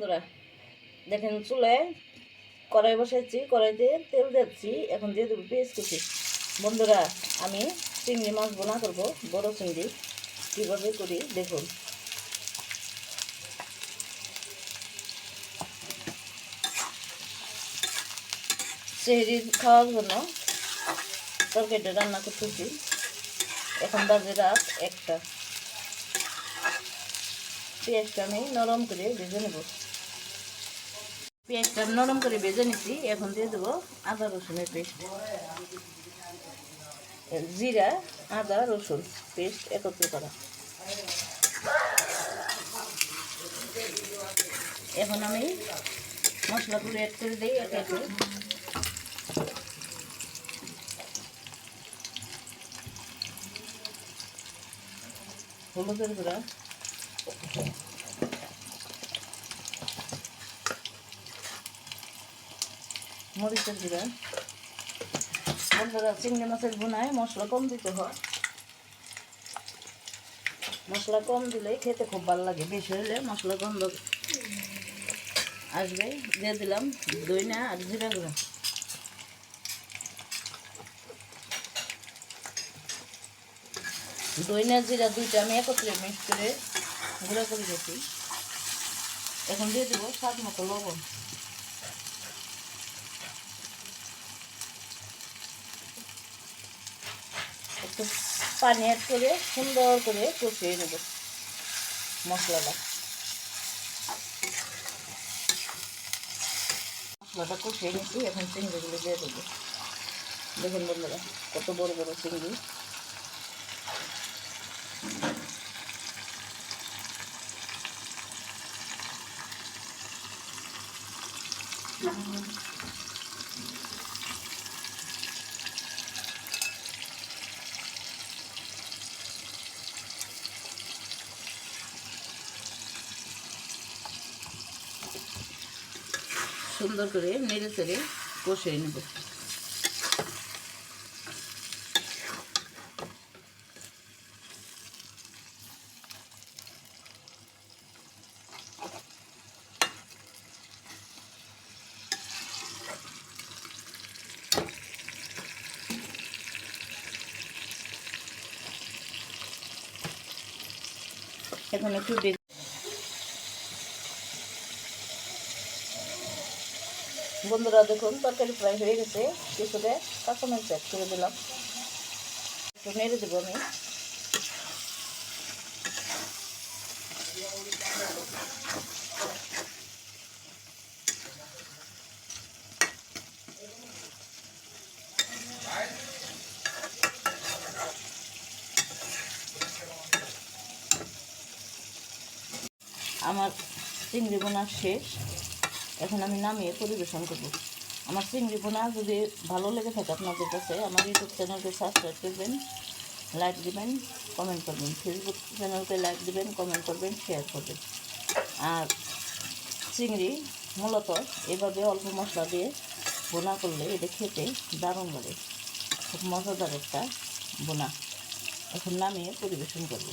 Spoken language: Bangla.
বন্ধুরা দেখেন চুলায় কড়াই বসাচ্ছি, কড়াইতে তেল দিচ্ছি, এখন দিয়ে দেবো পেঁয়াজ কুচি। বন্ধুরা আমি চিংড়ি মাছ বোনা করবো, বড় চিংড়ি কীভাবে করি দেখুন। সেহরি খাওয়ার জন্য তরকারিটা রান্না করতেছি। এখন বাজে রাত 1টা। পেঁয়াজটা আমি নরম করে ভেজে নেব। পেঁয়াজটা নরম করে ভেজে নিচ্ছি। এখন দিয়ে দেবো আদা রসুনের পেস্ট, জিরা আদা রসুন পেস্ট একত্র করা। এখন আমি মশলাগুলো অ্যাড করে দিই একে একে। হলুদের গুঁড়া, মরিচের গুঁড়া। বন্ধুরা চিংড়ি মাছের ভুনায় মশলা কম দিতে হয়, মশলা কম দিলেই খেতে খুব ভালো লাগে, বেশি হলে মশলা গন্ধ আসবে। দিয়ে দিলাম দইনা আর জিরা গুঁড়া। দইনা জিরা দুইটা আমি একত্রে মিক্স করে গুঁড়া করে রেখেছি। এখন দিয়ে দেবো স্বাদ মতো লবণ। একটু পানি অ্যাড করে সুন্দর করে কষিয়ে নেব মশলাটা। মশলাটা কষিয়ে নিচ্ছি, এখন চিংড়িগুলো দিয়ে দেবো। দেখুন বন্ধুরা কত বড় বড় চিংড়ি। সুন্দর করে নেড়ে চেড়ে কষিয়ে নেব। এখন একটু বন্ধুরা দেখুন তরকারি প্রায় হয়ে গেছে। কিছুটা কাঁচামরিচ অ্যাড করে দিলাম, একটু নেড়ে দেবো আমি। আমার চিংড়ি বোনা শেষ, এখন আমি নামিয়ে পরিবেশন করব। আমার চিংড়ি বোনা যদি ভালো লেগে থাকে আপনাদের কাছে, আমার ইউটিউব চ্যানেলকে সাবস্ক্রাইব করবেন, লাইক দিবেন, কমেন্ট করবেন। ফেসবুক চ্যানেলকে লাইক দিবেন, কমেন্ট করবেন, শেয়ার করবেন। আর চিংড়ি মূলত এভাবে অল্প মশলা দিয়ে বোনা করলে এটা খেতে দারুণ লাগে, খুব মজাদার একটা বোনা। এখন নামিয়ে পরিবেশন করব।